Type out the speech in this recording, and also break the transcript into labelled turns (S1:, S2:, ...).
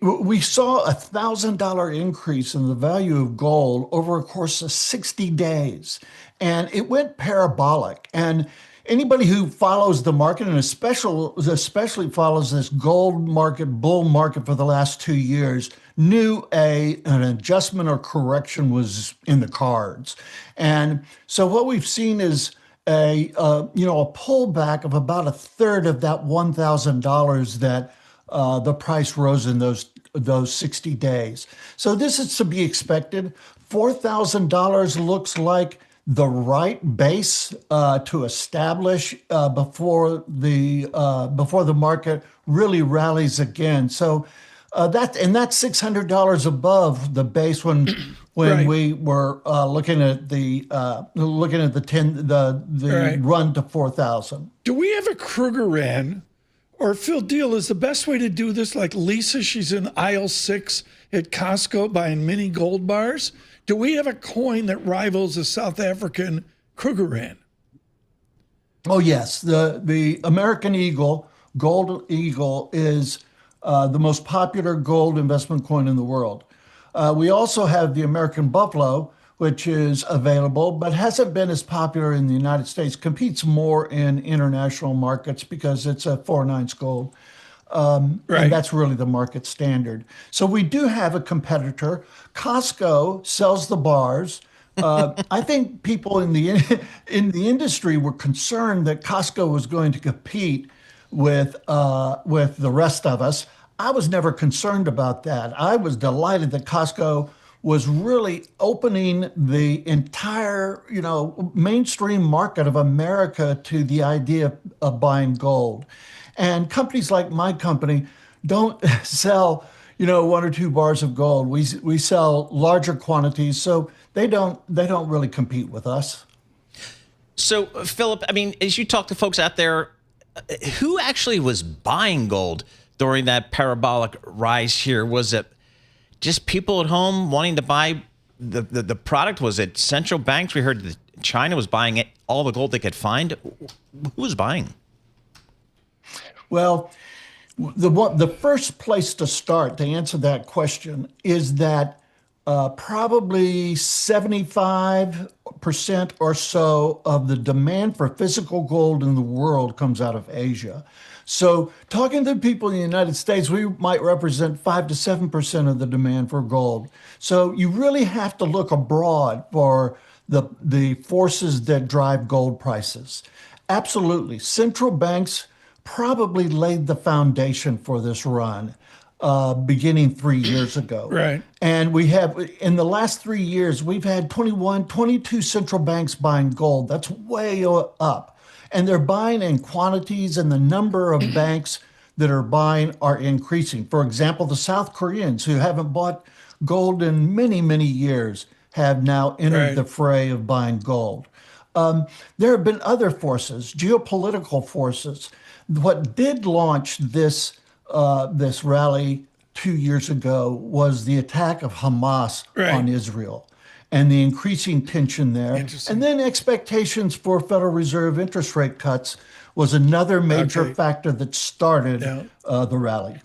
S1: We saw $1,000 increase in the value of gold over a course of 60 days, and it went parabolic. And anybody who follows the market, and especially follows this gold market, bull market for the last 2 years, knew an adjustment or correction was in the cards. And so what we've seen is a pullback of about a third of that $1,000 that the price rose in those 60 days. So this is to be expected. $4,000 looks like the right base to establish before the market really rallies again. So that's $600 above the base when
S2: Right.
S1: we were looking at the
S2: Right.
S1: run to 4,000.
S2: Do we have a Krugerrand or Phil Diehl? Is the best way to do this like Lisa? She's in aisle 6 at Costco buying mini gold bars. Do we have a coin that rivals the South African Krugerrand?
S1: Oh yes, the American Eagle, Gold Eagle, is the most popular gold investment coin in the world. We also have the American Buffalo, which is available, but hasn't been as popular in the United States. Competes more in international markets because it's a 4/9 gold, and
S2: Right.
S1: that's really the market standard. So we do have a competitor. Costco sells the bars. I think people in the in the industry were concerned that Costco was going to compete with the rest of us. I was never concerned about that. I was delighted that Costco was really opening the entire, mainstream market of America to the idea of buying gold. And companies like my company don't sell, one or two bars of gold. We sell larger quantities, so they don't really compete with us.
S3: So, Philip, I mean, as you talk to folks out there, who actually was buying gold during that parabolic rise here? Was it just people at home wanting to buy the product? Was it central banks? We heard that China was buying it, all the gold they could find. Who was buying?
S1: Well, the first place to start to answer that question is that probably 75% or so of the demand for physical gold in the world comes out of Asia. So, talking to people in the United States, we might represent 5 to 7% of the demand for gold. So, you really have to look abroad for the forces that drive gold prices. Absolutely. Central banks probably laid the foundation for this run beginning 3 years ago.
S2: Right.
S1: And we have, in the last 3 years, we've had 21, 22 central banks buying gold. That's way up. And they're buying in quantities, and the number of banks that are buying are increasing. For example, the South Koreans, who haven't bought gold in many, many years, have now entered
S2: Right.
S1: the fray of buying gold. There have been other forces, geopolitical forces. What did launch this rally 2 years ago was the attack of Hamas
S2: Right.
S1: on Israel and the increasing tension there. And
S2: Interesting.
S1: then expectations for Federal Reserve interest rate cuts was another major
S2: Okay.
S1: factor that started
S2: Yeah.
S1: the rally.